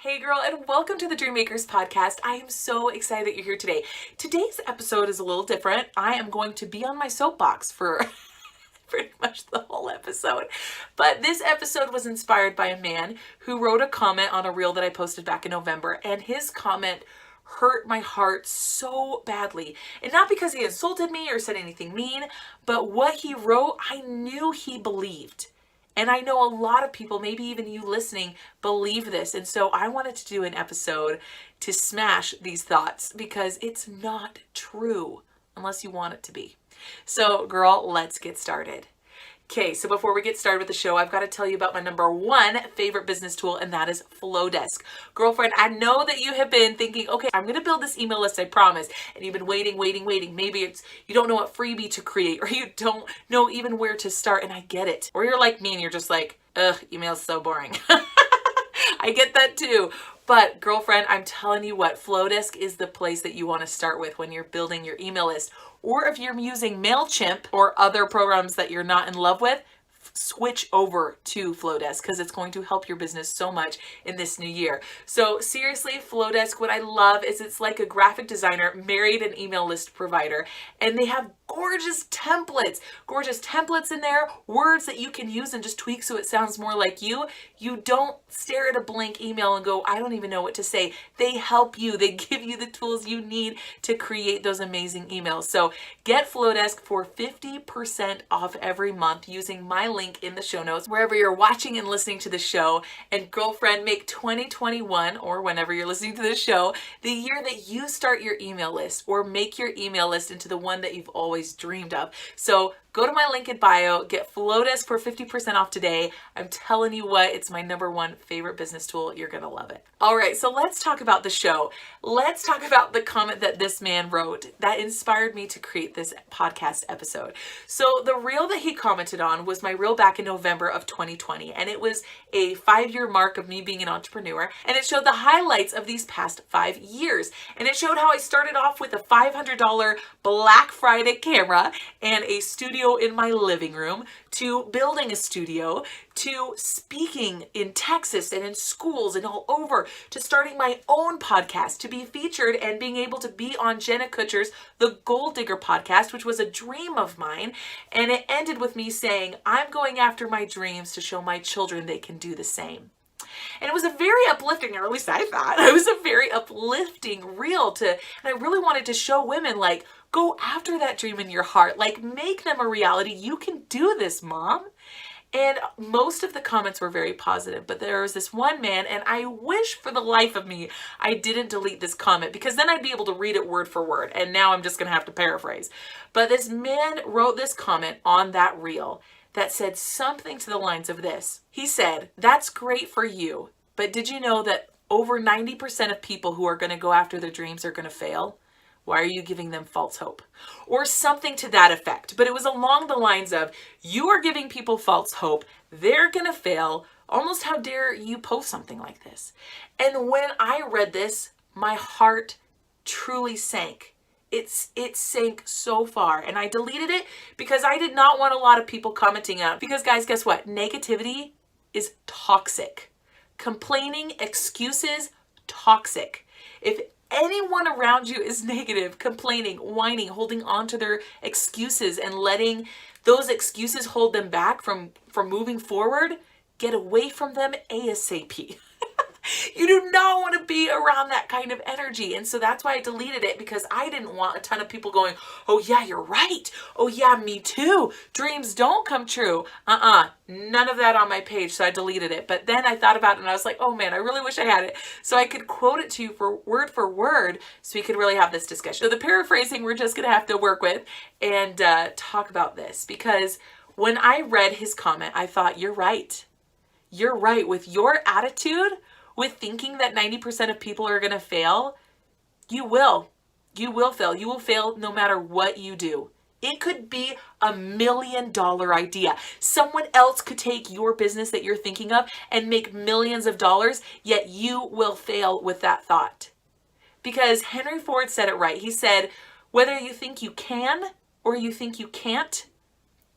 Hey girl, and welcome to the Dreammakers podcast. I am so excited that you're here today. Today's episode is a little different. I am going to be on my soapbox for pretty much the whole episode. But this episode was inspired by a man who wrote a comment on a reel that I posted back in November, and his comment hurt my heart so badly. And not because he insulted me or said anything mean, but what he wrote, I knew he believed. And I know a lot of people, maybe even you listening, believe this. And so I wanted to do an episode to smash these thoughts because it's not true unless you want it to be. So girl, let's get started. Okay, so before we get started with the show, I've got to tell you about my number one favorite business tool, and that is Flowdesk. Girlfriend, I know that you have been thinking, okay, I'm going to build this email list, I promise. And you've been waiting. Maybe it's you don't know what freebie to create, or you don't know even where to start, and I get it. Or you're like me and you're just like, ugh, email's so boring. I get that too. But girlfriend, I'm telling you what, Flowdesk is the place that you want to start with when you're building your email list. Or if you're using MailChimp or other programs that you're not in love with, switch over to Flowdesk because it's going to help your business so much in this new year. So seriously, Flowdesk, what I love is it's like a graphic designer married an email list provider, and they have gorgeous templates in there, words that you can use and just tweak so it sounds more like you. You don't stare at a blank email and go, I don't even know what to say. They help you. They give you the tools you need to create those amazing emails. So get Flowdesk for 50% off every month using my link in the show notes, wherever you're watching and listening to the show. And girlfriend, make 2021, or whenever you're listening to this show, the year that you start your email list or make your email list into the one that you've always dreamed of. So go to my link in bio, get Flowdesk for 50% off today. I'm telling you what, it's my number one favorite business tool. You're going to love it. All right, so let's talk about the show. Let's talk about the comment that this man wrote that inspired me to create this podcast episode. So the reel that he commented on was my reel back in November of 2020, and it was a 5-year mark of me being an entrepreneur, and it showed the highlights of these past 5 years. And it showed how I started off with a $500 Black Friday camera and a studio in my living room, to building a studio, to speaking in Texas and in schools and all over, to starting my own podcast, to be featured and being able to be on Jenna Kutcher's The Gold Digger podcast, which was a dream of mine. And it ended with me saying, I'm going after my dreams to show my children they can do the same. And it was a very uplifting, or at least I thought, it was a very uplifting reel and I really wanted to show women, like, go after that dream in your heart, like, make them a reality. You can do this, mom. And most of the comments were very positive, but there was this one man, and I wish for the life of me I didn't delete this comment, because then I'd be able to read it word for word, and now I'm just going to have to paraphrase. But this man wrote this comment on that reel that said something to the lines of this. He said, that's great for you, but did you know that over 90% of people who are going to go after their dreams are going to fail? Why are you giving them false hope? Or something to that effect. But it was along the lines of, you are giving people false hope. They're going to fail. Almost how dare you post something like this? And when I read this, my heart truly sank. It sank so far, and I deleted it because I did not want a lot of people commenting on it. Because guys, guess what? Negativity is toxic. Complaining, excuses, toxic. If anyone around you is negative, complaining, whining, holding on to their excuses and letting those excuses hold them back from moving forward, get away from them ASAP. You do not want to be around that kind of energy. And so that's why I deleted it, because I didn't want a ton of people going, oh yeah, you're right. Oh yeah, me too. Dreams don't come true. None of that on my page. So I deleted it. But then I thought about it and I was like, oh man, I really wish I had it so I could quote it to you for word so we could really have this discussion. So the paraphrasing we're just going to have to work with and talk about this, because when I read his comment, I thought, you're right. You're right. With your attitude, with thinking that 90% of people are going to fail, you will. You will fail. You will fail no matter what you do. It could be $1 million idea. Someone else could take your business that you're thinking of and make millions of dollars, yet you will fail with that thought. Because Henry Ford said it right. He said, whether you think you can or you think you can't,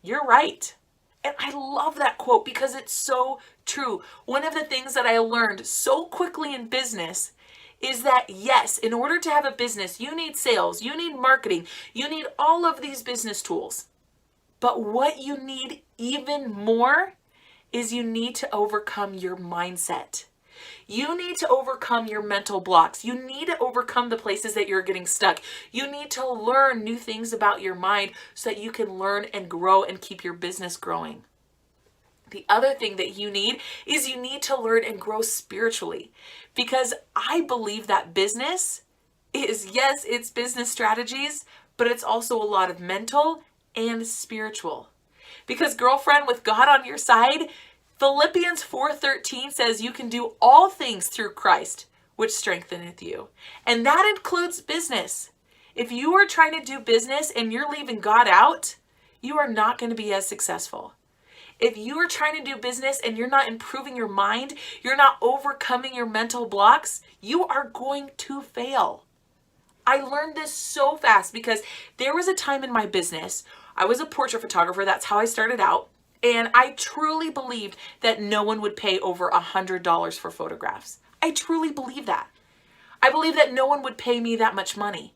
you're right. And I love that quote because it's so true. One of the things that I learned so quickly in business is that yes, in order to have a business, you need sales, you need marketing, you need all of these business tools. But what you need even more is you need to overcome your mindset. You need to overcome your mental blocks. You need to overcome the places that you're getting stuck. You need to learn new things about your mind so that you can learn and grow and keep your business growing. The other thing that you need is you need to learn and grow spiritually, because I believe that business is, yes, it's business strategies, but it's also a lot of mental and spiritual. Because girlfriend, with God on your side, Philippians 4:13 says you can do all things through Christ, which strengtheneth you. And that includes business. If you are trying to do business and you're leaving God out, you are not going to be as successful. If you are trying to do business and you're not improving your mind, you're not overcoming your mental blocks, you are going to fail. I learned this so fast because there was a time in my business, I was a portrait photographer, that's how I started out, and I truly believed that no one would pay over $100 for photographs. I truly believe that. I believe that no one would pay me that much money.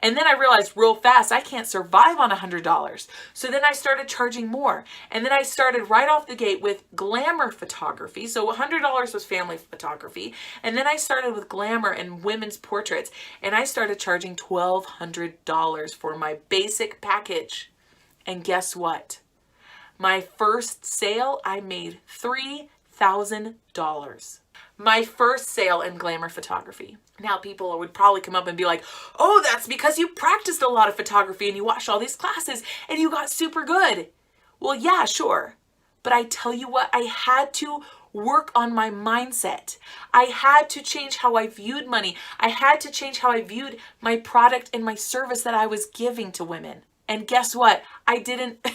And then I realized real fast I can't survive on $100. So then I started charging more. And then I started right off the gate with glamour photography. So $100 was family photography. And then I started with glamour and women's portraits. And I started charging $1,200 for my basic package. And guess what? My first sale, I made $3,000. My first sale in glamour photography. Now people would probably come up and be like, oh, that's because you practiced a lot of photography and you watched all these classes and you got super good. Well, yeah, sure. But I tell you what, I had to work on my mindset. I had to change how I viewed money. I had to change how I viewed my product and my service that I was giving to women. And guess what? I didn't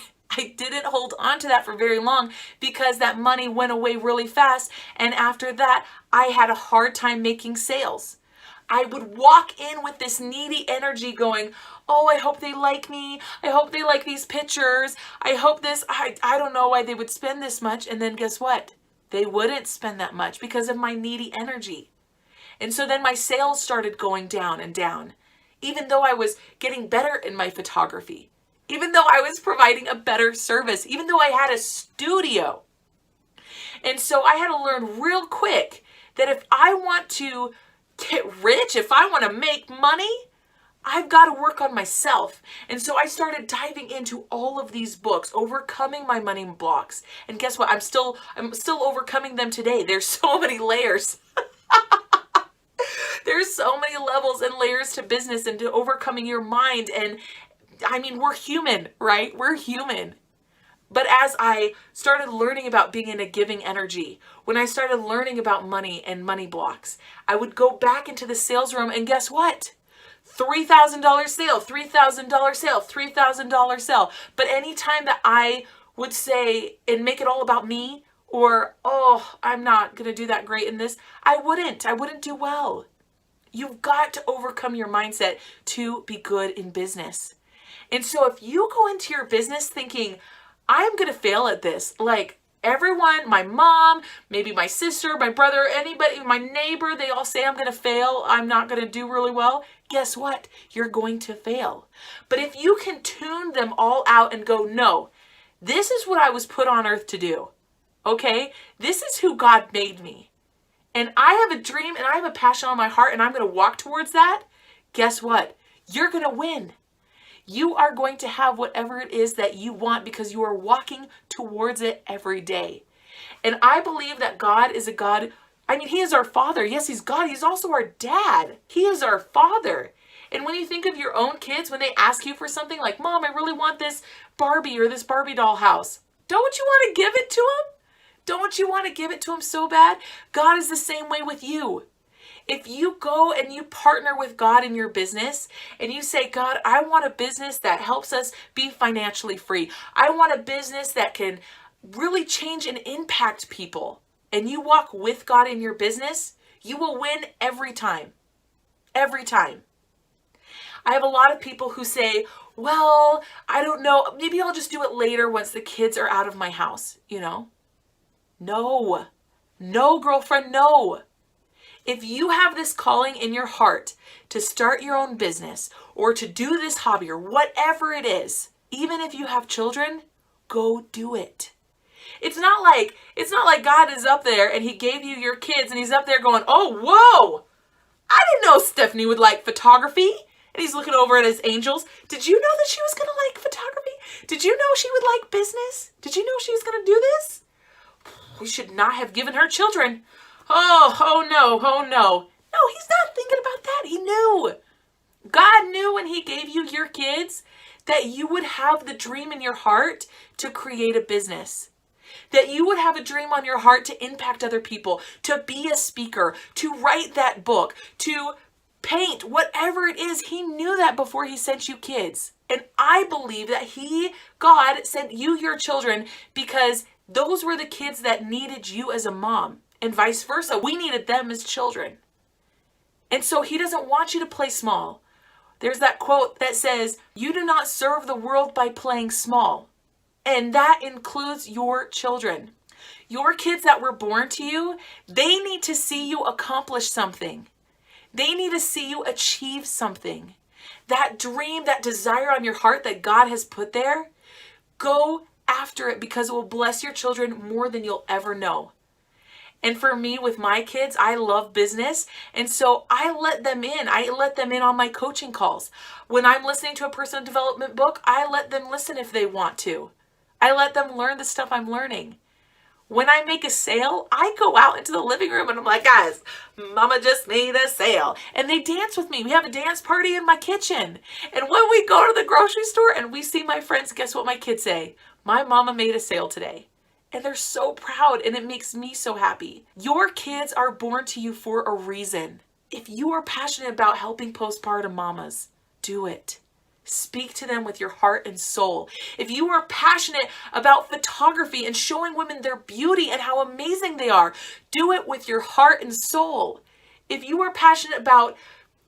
hold on to that for very long because that money went away really fast. And after that, I had a hard time making sales. I would walk in with this needy energy going, oh, I hope they like me. I hope they like these pictures. I hope this, I don't know why they would spend this much. And then guess what? They wouldn't spend that much because of my needy energy. And so then my sales started going down and down, even though I was getting better in my photography, even though I was providing a better service, even though I had a studio. And so I had to learn real quick that if I want to get rich, if I want to make money, I've got to work on myself. And so I started diving into all of these books, overcoming my money blocks. And guess what? I'm still overcoming them today. There's so many layers. There's so many levels and layers to business and to overcoming your mind. And I mean, we're human, right? We're human. But as I started learning about being in a giving energy, when I started learning about money and money blocks, I would go back into the sales room and guess what? $3,000 sale, $3,000 sale, $3,000 sale. But anytime that I would say and make it all about me, or, oh, I'm not going to do that great in this, I wouldn't do well. You've got to overcome your mindset to be good in business. And so if you go into your business thinking, I'm going to fail at this, like everyone, my mom, maybe my sister, my brother, anybody, my neighbor, they all say I'm going to fail, I'm not going to do really well. Guess what? You're going to fail. But if you can tune them all out and go, no, this is what I was put on earth to do. Okay? This is who God made me. And I have a dream and I have a passion on my heart and I'm going to walk towards that. Guess what? You're going to win. You are going to have whatever it is that you want because you are walking towards it every day. And I believe that God is a God. I mean, He is our Father. Yes, He's God. He's also our dad. He is our Father. And when you think of your own kids, when they ask you for something like, Mom, I really want this Barbie or this Barbie doll house, don't you want to give it to them? Don't you want to give it to them so bad? God is the same way with you. If you go and you partner with God in your business and you say, God, I want a business that helps us be financially free. I want a business that can really change and impact people. And you walk with God in your business, you will win every time. Every time. I have a lot of people who say, well, I don't know, maybe I'll just do it later once the kids are out of my house, you know? No. No, girlfriend, no. If you have this calling in your heart to start your own business or to do this hobby or whatever it is, even if you have children, go do it. It's not like God is up there and he gave you your kids and he's up there going, "Oh, whoa, I didn't know Stephanie would like photography." And he's looking over at his angels. Did you know that she was going to like photography? Did you know she would like business? Did you know she was going to do this? We should not have given her children. Oh no, oh no. No, he's not thinking about that. He knew. God knew when he gave you your kids that you would have the dream in your heart to create a business. That you would have a dream on your heart to impact other people, to be a speaker, to write that book, to paint, whatever it is. He knew that before he sent you kids. And I believe that God sent you your children because those were the kids that needed you as a mom, and vice versa. We needed them as children. And so he doesn't want you to play small. There's that quote that says, "You do not serve the world by playing small." And that includes your children. Your kids that were born to you, they need to see you accomplish something. They need to see you achieve something. That dream, that desire on your heart that God has put there, go after it because it will bless your children more than you'll ever know. And for me, with my kids, I love business. And so I let them in. I let them in on my coaching calls. When I'm listening to a personal development book, I let them listen if they want to. I let them learn the stuff I'm learning. When I make a sale, I go out into the living room and I'm like, "Guys, mama just made a sale." And they dance with me. We have a dance party in my kitchen. And when we go to the grocery store and we see my friends, guess what my kids say? "My mama made a sale today." And they're so proud and it makes me so happy. Your kids are born to you for a reason. If you are passionate about helping postpartum mamas, do it. Speak to them with your heart and soul. If you are passionate about photography and showing women their beauty and how amazing they are, do it with your heart and soul. If you are passionate about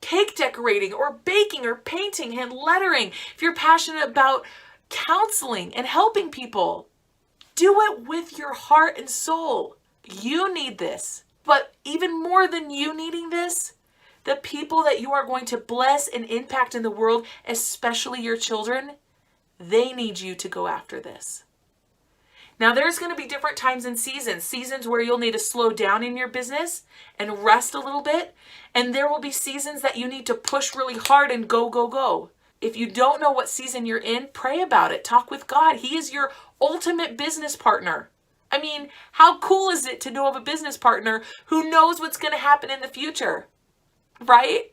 cake decorating or baking or painting, hand lettering, if you're passionate about counseling and helping people, do it with your heart and soul. You need this. But even more than you needing this, the people that you are going to bless and impact in the world, especially your children, they need you to go after this. Now, there's going to be different times and seasons where you'll need to slow down in your business and rest a little bit. And there will be seasons that you need to push really hard and go, go, go. If you don't know what season you're in, pray about it. Talk with God. He is your ultimate business partner. I mean, how cool is it to know of a business partner who knows what's going to happen in the future? Right?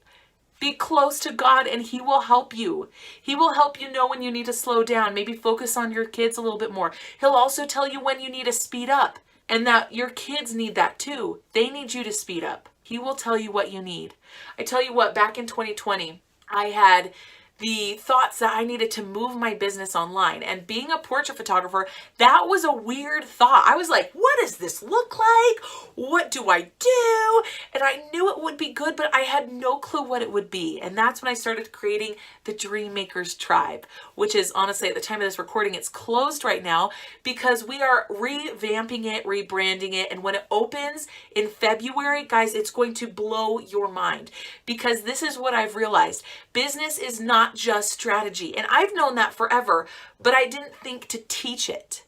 Be close to God and he will help you. He will help you know when you need to slow down, maybe focus on your kids a little bit more. He'll also tell you when you need to speed up and that your kids need that too. They need you to speed up. He will tell you what you need. I tell you what, back in 2020, I had the thoughts that I needed to move my business online. And being a portrait photographer, that was a weird thought. I was like, what does this look like? What do I do? And I knew it would be good, but I had no clue what it would be. And that's when I started creating the Dream Makers Tribe, which is honestly at the time of this recording, it's closed right now because we are revamping it, rebranding it. And when it opens in February, guys, it's going to blow your mind because this is what I've realized. Business is not just strategy. And I've known that forever, but I didn't think to teach it.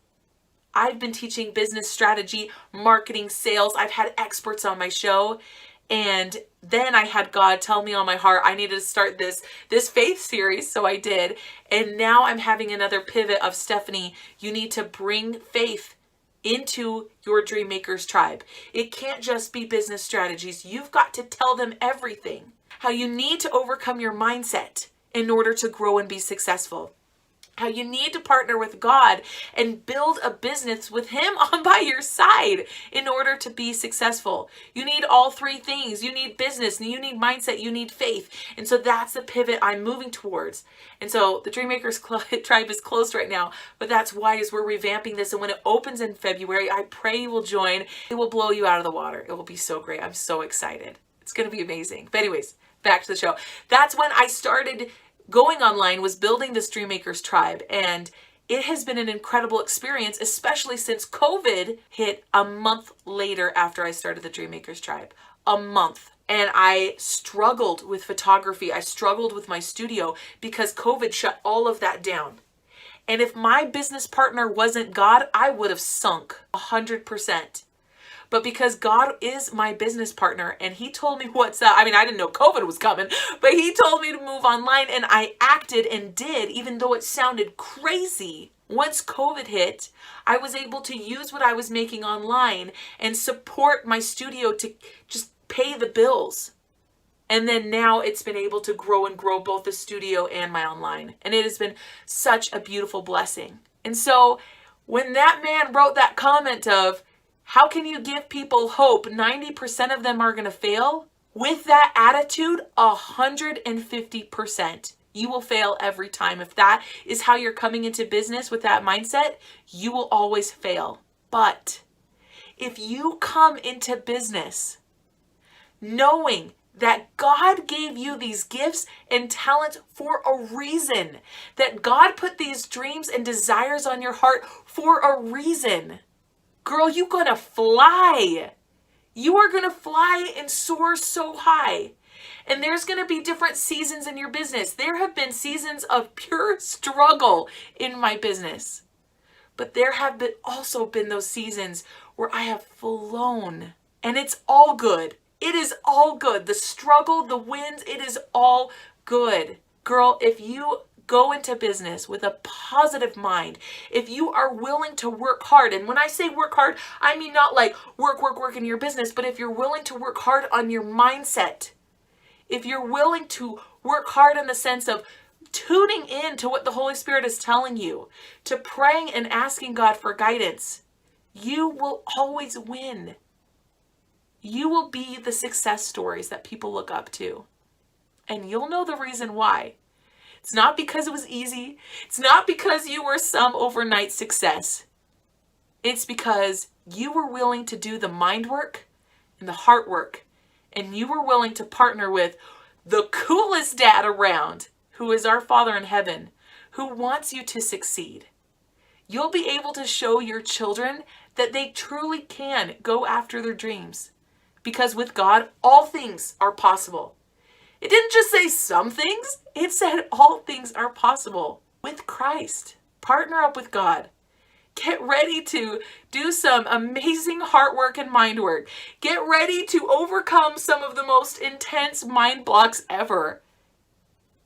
I've been teaching business strategy, marketing, sales. I've had experts on my show. And then I had God tell me on my heart, I needed to start this faith series. So I did. And now I'm having another pivot of Stephanie, you need to bring faith into your Dream Makers Tribe. It can't just be business strategies. You've got to tell them everything. How you need to overcome your mindset in order to grow and be successful. How you need to partner with God and build a business with him on by your side in order to be successful. You need all three things. You need business, you need mindset, you need faith. And so that's the pivot I'm moving towards. And so the Dream Makers Tribe is closed right now, but that's why is we're revamping this. And when it opens in February, I pray you will join. It will blow you out of the water. It will be so great. I'm so excited. It's going to be amazing. But anyways, back to the show. That's when I started going online, was building this Dream Makers Tribe, and it has been an incredible experience, especially since COVID hit a month later after I started the Dreammakers Tribe. A month. And I struggled with photography. I struggled with my studio because COVID shut all of that down. And if my business partner wasn't God, I would have sunk 100%. But because God is my business partner and he told me what's up. I mean, I didn't know COVID was coming, but he told me to move online and I acted and did, even though it sounded crazy. Once COVID hit, I was able to use what I was making online and support my studio to just pay the bills. And then now it's been able to grow and grow both the studio and my online. And it has been such a beautiful blessing. And so when that man wrote that comment of, how can you give people hope? 90% of them are going to fail. With that attitude, 150%. You will fail every time. If that is how you're coming into business with that mindset, you will always fail. But if you come into business knowing that God gave you these gifts and talents for a reason, that God put these dreams and desires on your heart for a reason, girl, you're gonna fly. You are gonna fly and soar so high. And there's gonna be different seasons in your business. There have been seasons of pure struggle in my business. But there have also been those seasons where I have flown. And it's all good. It is all good. The struggle, the wins, it is all good. Girl, if you go into business with a positive mind, if you are willing to work hard, and when I say work hard, I mean not like work in your business, but if you're willing to work hard on your mindset, if you're willing to work hard in the sense of tuning in to what the Holy Spirit is telling you, to praying and asking God for guidance, you will always win. You will be the success stories that people look up to. And you'll know the reason why. It's not because it was easy. It's not because you were some overnight success. It's because you were willing to do the mind work and the heart work. And you were willing to partner with the coolest dad around, who is our Father in heaven, who wants you to succeed. You'll be able to show your children that they truly can go after their dreams. Because with God, all things are possible. It didn't just say some things. It said all things are possible with Christ. Partner up with God. Get ready to do some amazing heart work and mind work. Get ready to overcome some of the most intense mind blocks ever.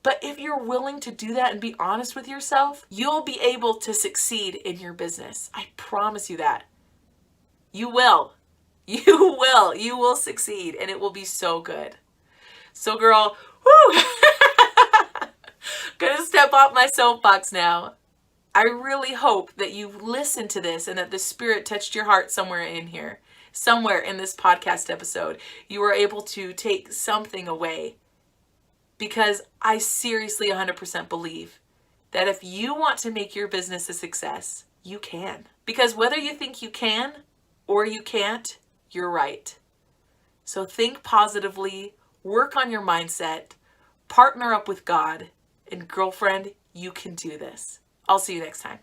But if you're willing to do that and be honest with yourself, you'll be able to succeed in your business. I promise you that. You will. You will. You will succeed, and it will be so good. So girl, whoo! Gonna step off my soapbox now. I really hope that you listened to this and that the Spirit touched your heart somewhere in here, somewhere in this podcast episode. You were able to take something away, because I seriously 100% believe that if you want to make your business a success, you can. Because whether you think you can or you can't, you're right. So think positively, work on your mindset, partner up with God, and girlfriend, you can do this. I'll see you next time.